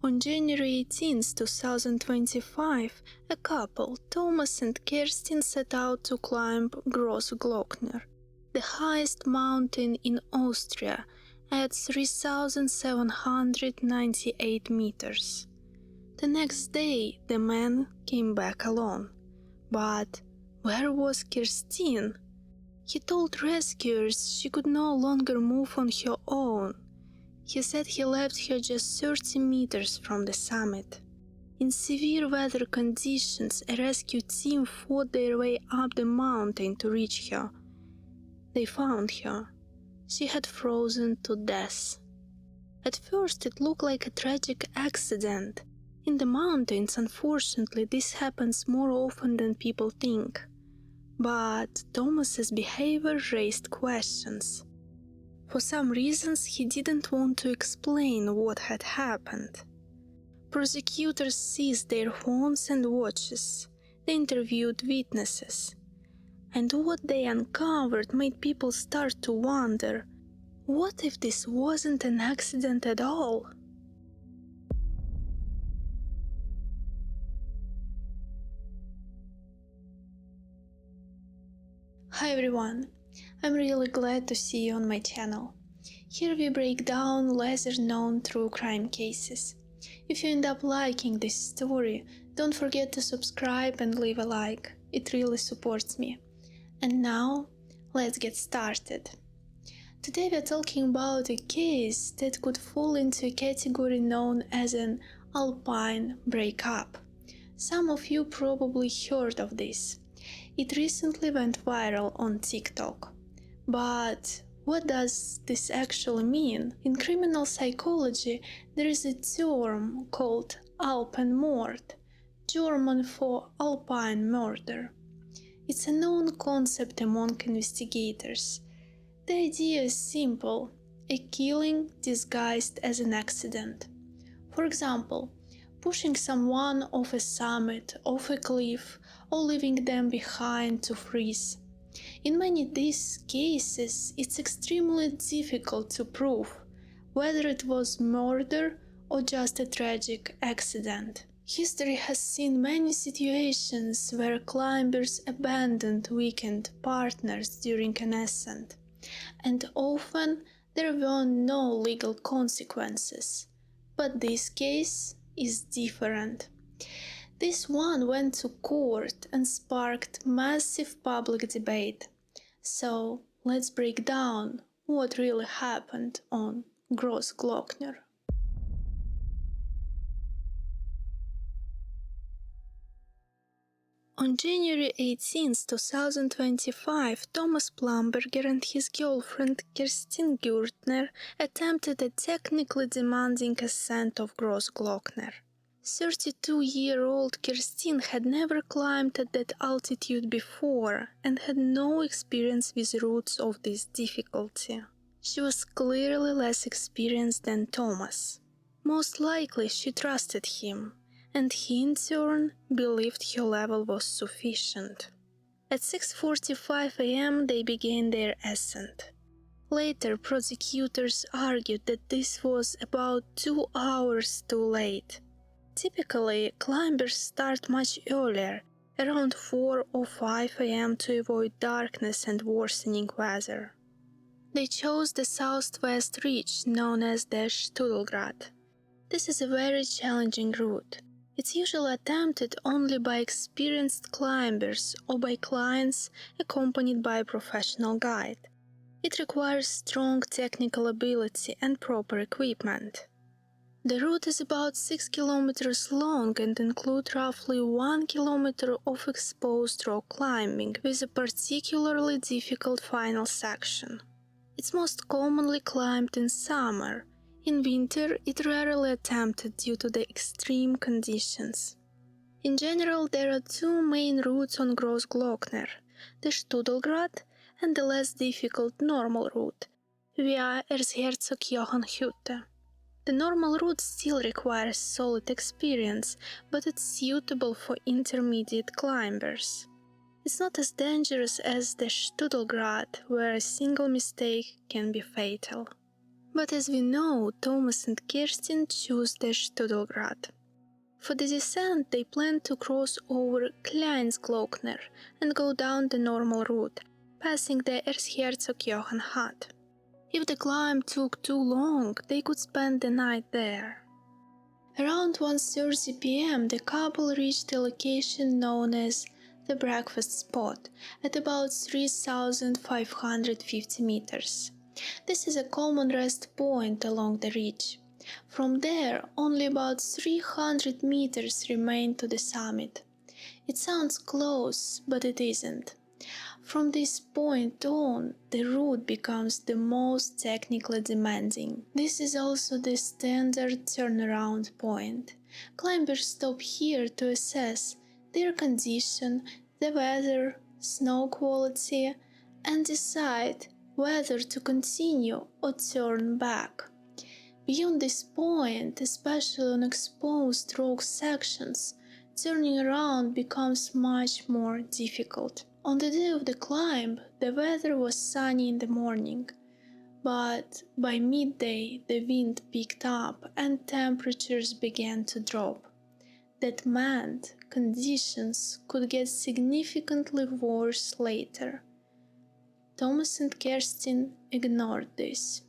On January 18, 2025, a couple, Thomas and Kerstin, set out to climb Grossglockner, the highest mountain in Austria, at 3,798 meters. The next day, the man came back alone. But where was Kerstin? He told rescuers she could no longer move on her own. He said he left her just 30 meters from the summit. In severe weather conditions, a rescue team fought their way up the mountain to reach her. They found her. She had frozen to death. At first, it looked like a tragic accident. In the mountains, unfortunately, this happens more often than people think. But Thomas's behavior raised questions. For some reasons, he didn't want to explain what had happened. Prosecutors seized their phones and watches. They interviewed witnesses. And what they uncovered made people start to wonder, what if this wasn't an accident at all? Hi everyone, I'm really glad to see you on my channel. Here we break down lesser-known true crime cases. If you end up liking this story, don't forget to subscribe and leave a like. It really supports me. And now, let's get started. Today we're talking about a case that could fall into a category known as an Alpine breakup. Some of you probably heard of this. It recently went viral on TikTok. But what does this actually mean? In criminal psychology, there is a term called Alpine mord, German for Alpine murder. It's a known concept among investigators. The idea is simple, a killing disguised as an accident. For example, pushing someone off a summit, off a cliff, or leaving them behind to freeze. In many of these cases, it's extremely difficult to prove whether it was murder or just a tragic accident. History has seen many situations where climbers abandoned weakened partners during an ascent, and often there were no legal consequences. But this case is different. This one went to court and sparked massive public debate. So let's break down what really happened on Grossglockner. On January 18, 2025, Thomas Plumberger and his girlfriend Kerstin Gürtner attempted a technically demanding ascent of Grossglockner. 32-year-old Kerstin had never climbed at that altitude before and had no experience with routes of this difficulty. She was clearly less experienced than Thomas. Most likely she trusted him, and he in turn believed her level was sufficient. At 6:45 a.m. they began their ascent. Later, prosecutors argued that this was about 2 hours too late. Typically, climbers start much earlier, around 4 or 5 a.m. to avoid darkness and worsening weather. They chose the southwest ridge known as the Studelgrad. This is a very challenging route. It's usually attempted only by experienced climbers or by clients accompanied by a professional guide. It requires strong technical ability and proper equipment. The route is about 6 kilometers long and includes roughly 1 kilometer of exposed rock climbing with a particularly difficult final section. It's most commonly climbed in summer. In winter, it rarely attempted due to the extreme conditions. In general, there are 2 main routes on Grossglockner, the Studelgrad and the less difficult normal route, via Erzherzog Johann Hütte. The normal route still requires solid experience, but it's suitable for intermediate climbers. It's not as dangerous as the Studelgrad, where a single mistake can be fatal. But as we know, Thomas and Kerstin chose the Studelgrad. For the descent, they planned to cross over Grossglockner and go down the normal route, passing the Erzherzog Johann hut. If the climb took too long, they could spend the night there. Around 1:30 p.m., the couple reached a location known as the breakfast spot at about 3,550 meters. This is a common rest point along the ridge. From there, only about 300 meters remain to the summit. It sounds close, but it isn't. From this point on, the route becomes the most technically demanding. This is also the standard turnaround point. Climbers stop here to assess their condition, the weather, snow quality, and decide whether to continue or turn back. Beyond this point, especially on exposed rock sections, turning around becomes much more difficult. On the day of the climb, the weather was sunny in the morning, but by midday the wind picked up and temperatures began to drop. That meant conditions could get significantly worse later. Thomas and Kerstin ignored this.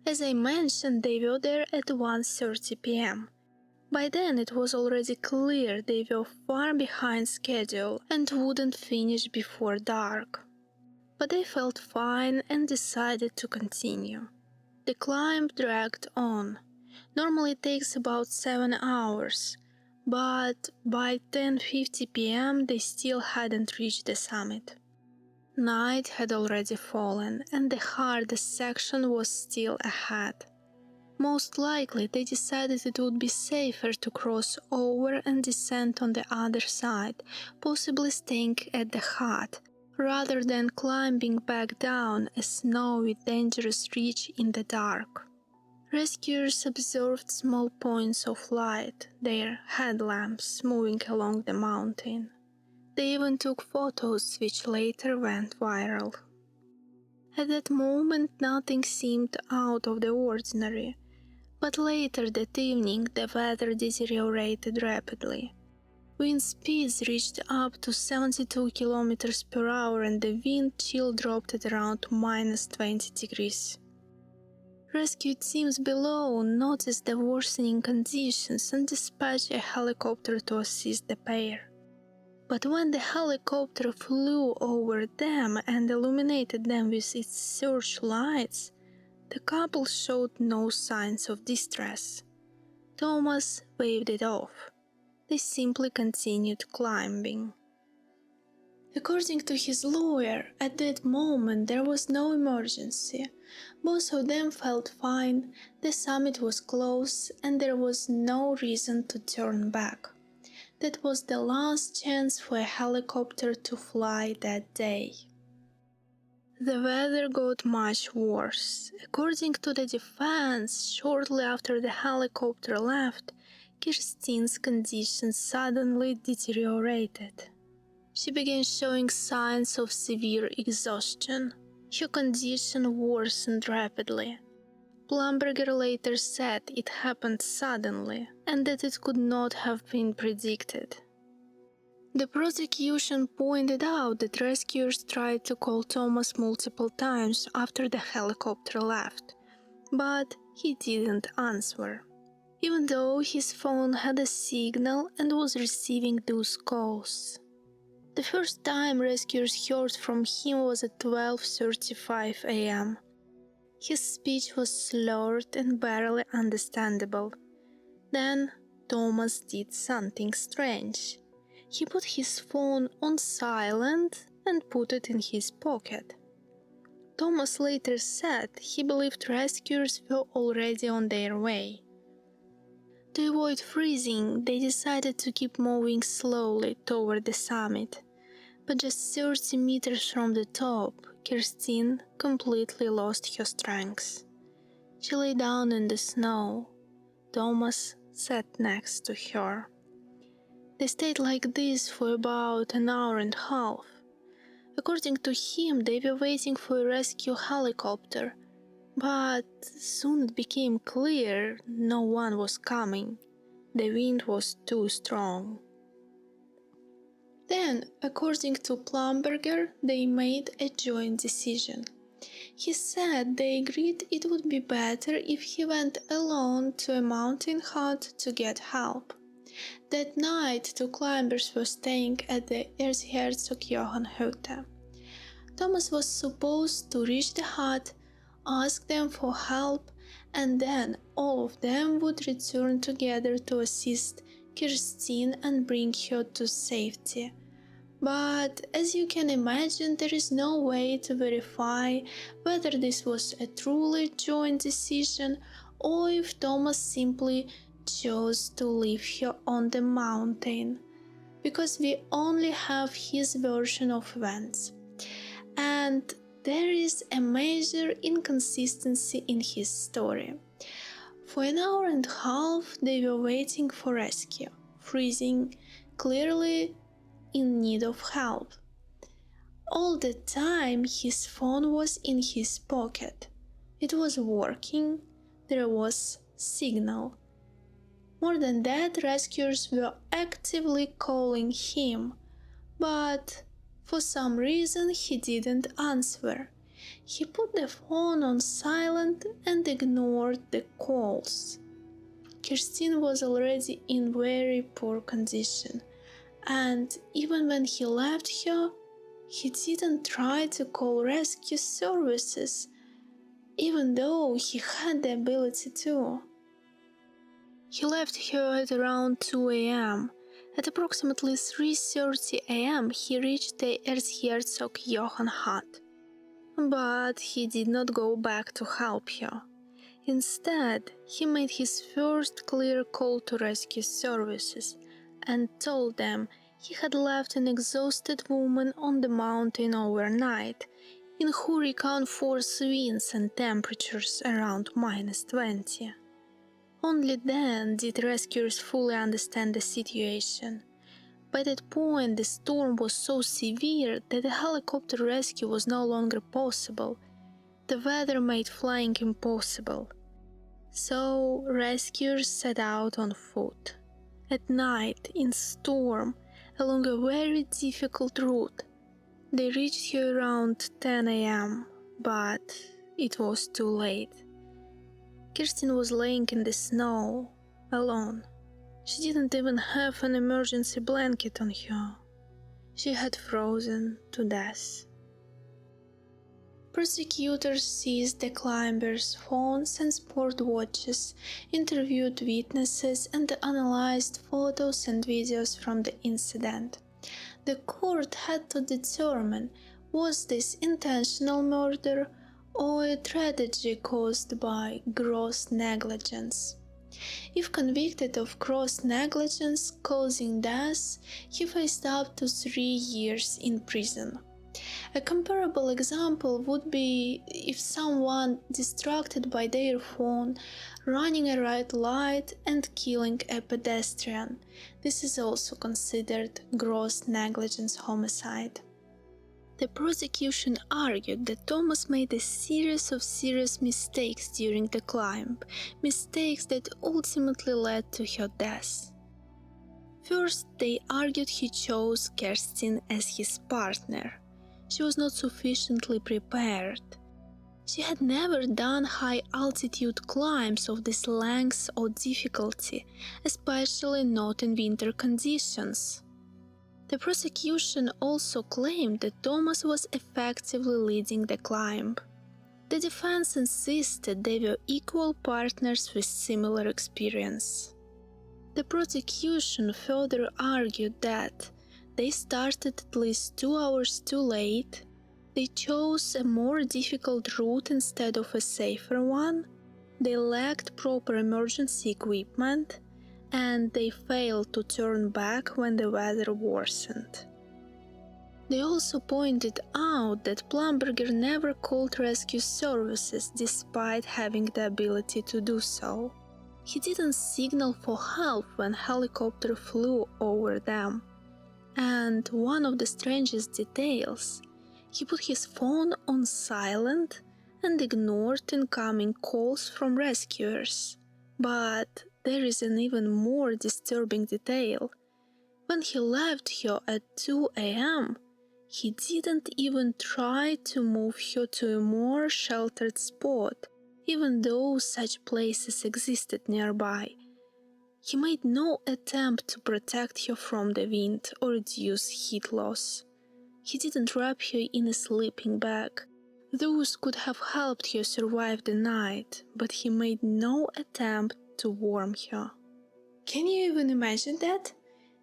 As I mentioned, they were there at 1:30 p.m. By then it was already clear they were far behind schedule and wouldn't finish before dark. But they felt fine and decided to continue. The climb dragged on. Normally it takes about 7 hours, but by 10:50 p.m. they still hadn't reached the summit. Night had already fallen and the hardest section was still ahead. Most likely they decided it would be safer to cross over and descend on the other side, possibly staying at the hut, rather than climbing back down a snowy, dangerous ridge in the dark. Rescuers observed small points of light, their headlamps, moving along the mountain. They even took photos which later went viral. At that moment nothing seemed out of the ordinary, but later that evening the weather deteriorated rapidly. Wind speeds reached up to 72 km per hour and the wind chill dropped at around -20 degrees. Rescue teams below noticed the worsening conditions and dispatched a helicopter to assist the pair. But when the helicopter flew over them and illuminated them with its searchlights, the couple showed no signs of distress. Thomas waved it off. They simply continued climbing. According to his lawyer, at that moment there was no emergency. Both of them felt fine, the summit was close, and there was no reason to turn back. That was the last chance for a helicopter to fly that day. The weather got much worse. According to the defense, shortly after the helicopter left, Kerstin's condition suddenly deteriorated. She began showing signs of severe exhaustion. Her condition worsened rapidly. Plumberger later said it happened suddenly and that it could not have been predicted. The prosecution pointed out that rescuers tried to call Thomas multiple times after the helicopter left, but he didn't answer, even though his phone had a signal and was receiving those calls. The first time rescuers heard from him was at 12:35 a.m. His speech was slurred and barely understandable. Then Thomas did something strange. He put his phone on silent and put it in his pocket. Thomas later said he believed rescuers were already on their way. To avoid freezing, they decided to keep moving slowly toward the summit. But just 30 meters from the top, Kerstin completely lost her strength. She lay down in the snow. Thomas sat next to her. They stayed like this for about an hour and a half. According to him, they were waiting for a rescue helicopter, But soon it became clear no one was coming. The wind was too strong. Then, according to Plumberger, they made a joint decision. He said they agreed it would be better if he went alone to a mountain hut to get help. That night, two climbers were staying at the Erzherzog Johann Hütte. Thomas was supposed to reach the hut, ask them for help, and then all of them would return together to assist Kirstine and bring her to safety. But as you can imagine, there is no way to verify whether this was a truly joint decision or if Thomas simply chose to leave her on the mountain, because we only have his version of events. And there is a major inconsistency in his story. For an hour and a half they were waiting for rescue, freezing, clearly in need of help. All the time his phone was in his pocket. It was working, there was signal. More than that, rescuers were actively calling him, but for some reason he didn't answer. He put the phone on silent and ignored the calls. Kirstine was already in very poor condition, and even when he left her, he didn't try to call rescue services, even though he had the ability to. He left her at around 2 a.m. At approximately 3:30 a.m. he reached the Erzherzog Johann hut. But he did not go back to help her. Instead, he made his first clear call to rescue services and told them he had left an exhausted woman on the mountain overnight in hurricane force winds and temperatures around -20. Only then did rescuers fully understand the situation. By that point, the storm was so severe that a helicopter rescue was no longer possible. The weather made flying impossible. So, rescuers set out on foot. At night, in storm, along a very difficult route. They reached her around 10 a.m., but it was too late. Kirstine was laying in the snow, alone. She didn't even have an emergency blanket on her. She had frozen to death. Prosecutors seized the climbers' phones and sport watches, interviewed witnesses, and analyzed photos and videos from the incident. The court had to determine, was this intentional murder or a tragedy caused by gross negligence. If convicted of gross negligence causing death, he faced up to 3 years in prison. A comparable example would be if someone distracted by their phone, running a red light and killing a pedestrian. This is also considered gross negligence homicide. The prosecution argued that Thomas made a series of serious mistakes during the climb, mistakes that ultimately led to her death. First, they argued he chose Kirstine as his partner. She was not sufficiently prepared. She had never done high-altitude climbs of this length or difficulty, especially not in winter conditions. The prosecution also claimed that Thomas was effectively leading the climb. The defense insisted they were equal partners with similar experience. The prosecution further argued that they started at least 2 hours too late, they chose a more difficult route instead of a safer one, they lacked proper emergency equipment, and they failed to turn back when the weather worsened. They also pointed out that Plumberger never called rescue services despite having the ability to do so. He didn't signal for help when helicopter flew over them. And one of the strangest details, he put his phone on silent and ignored incoming calls from rescuers. But there is an even more disturbing detail. When he left her at 2 a.m., he didn't even try to move her to a more sheltered spot, even though such places existed nearby. He made no attempt to protect her from the wind or reduce heat loss. He didn't wrap her in a sleeping bag. Those could have helped her survive the night, but he made no attempt to warm her. Can you even imagine that?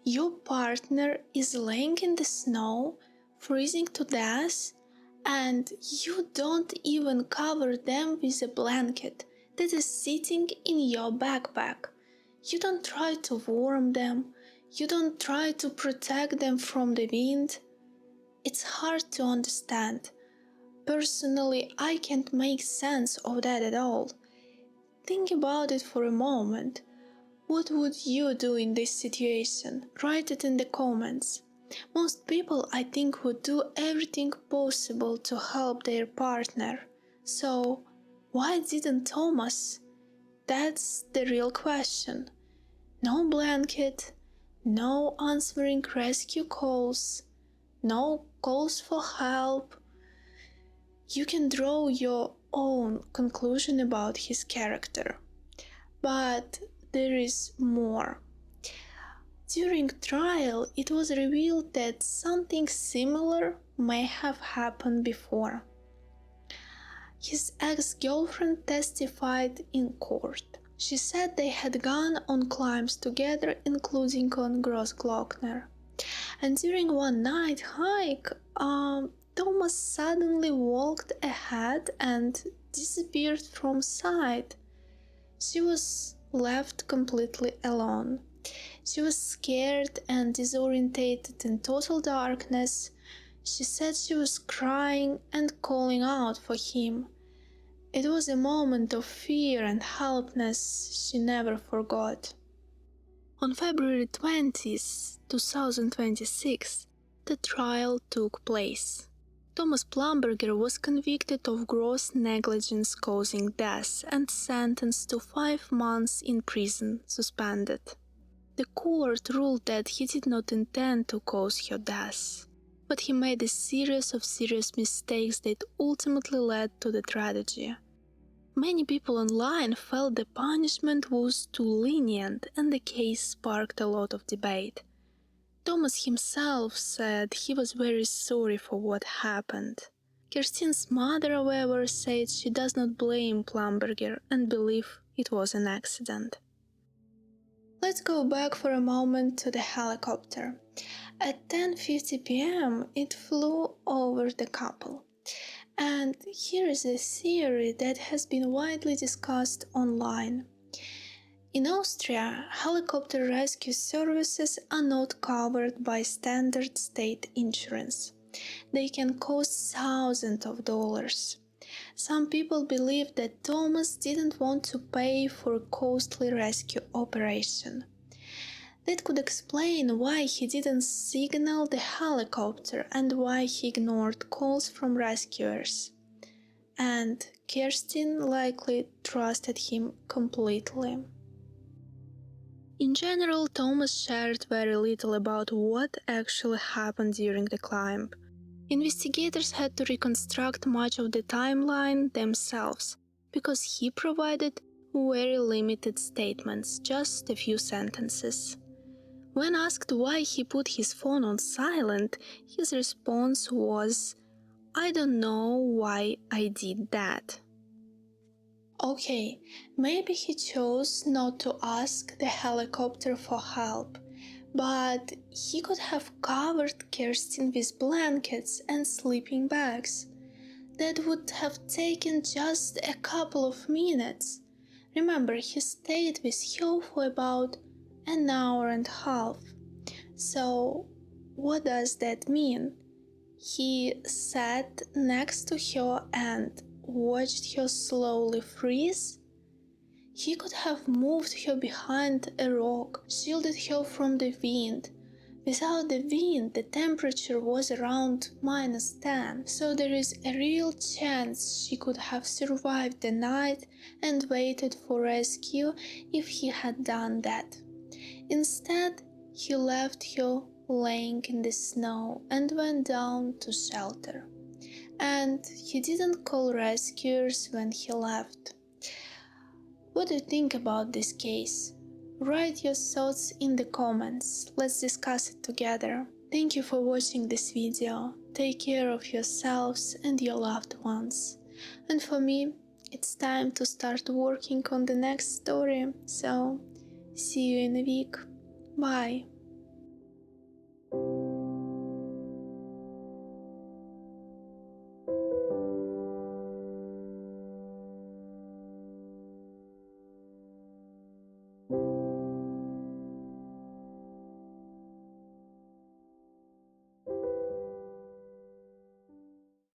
Your partner is laying in the snow, freezing to death, and you don't even cover them with a blanket that is sitting in your backpack. You don't try to warm them. You don't try to protect them from the wind. It's hard to understand. Personally, I can't make sense of that at all. Think about it for a moment. What would you do in this situation? Write it in the comments. Most people, I think, would do everything possible to help their partner. So, why didn't Thomas? That's the real question. No blanket, no answering rescue calls, no calls for help. You can draw your own conclusion about his character. But there is more. During trial, it was revealed that something similar may have happened before. His ex-girlfriend testified in court. She said they had gone on climbs together, including on Grossglockner. And during one night hike, Thomas suddenly walked ahead and disappeared from sight. She was left completely alone. She was scared and disorientated in total darkness. She said she was crying and calling out for him. It was a moment of fear and helplessness she never forgot. On February 20th, 2026, the trial took place. Thomas Plumberger was convicted of gross negligence causing death and sentenced to 5 months in prison, suspended. The court ruled that he did not intend to cause her death, but he made a series of serious mistakes that ultimately led to the tragedy. Many people online felt the punishment was too lenient, and the case sparked a lot of debate. Thomas himself said he was very sorry for what happened. Kirstein's mother, however, said she does not blame Plumberger and believes it was an accident. Let's go back for a moment to the helicopter. At 10:50 p.m., it flew over the couple. And here is a theory that has been widely discussed online. In Austria, helicopter rescue services are not covered by standard state insurance. They can cost thousands of dollars. Some people believe that Thomas didn't want to pay for a costly rescue operation. That could explain why he didn't signal the helicopter and why he ignored calls from rescuers. And Kirstein likely trusted him completely. In general, Thomas shared very little about what actually happened during the climb. Investigators had to reconstruct much of the timeline themselves, because he provided very limited statements, just a few sentences. When asked why he put his phone on silent, his response was, "I don't know why I did that." Okay, maybe he chose not to ask the helicopter for help, but he could have covered Kirstein with blankets and sleeping bags. That would have taken just a couple of minutes. Remember, he stayed with her for about an hour and a half. So, what does that mean? He sat next to her and watched her slowly freeze? He could have moved her behind a rock, shielded her from the wind, Without the wind, the temperature was around -10, so there is a real chance she could have survived the night and waited for rescue if he had done that. Instead, he left her laying in the snow and went down to shelter. And he didn't call rescuers when he left. What do you think about this case? Write your thoughts in the comments. Let's discuss it together. Thank you for watching this video. Take care of yourselves and your loved ones. And for me, it's time to start working on the next story. So, see you in a week. Bye.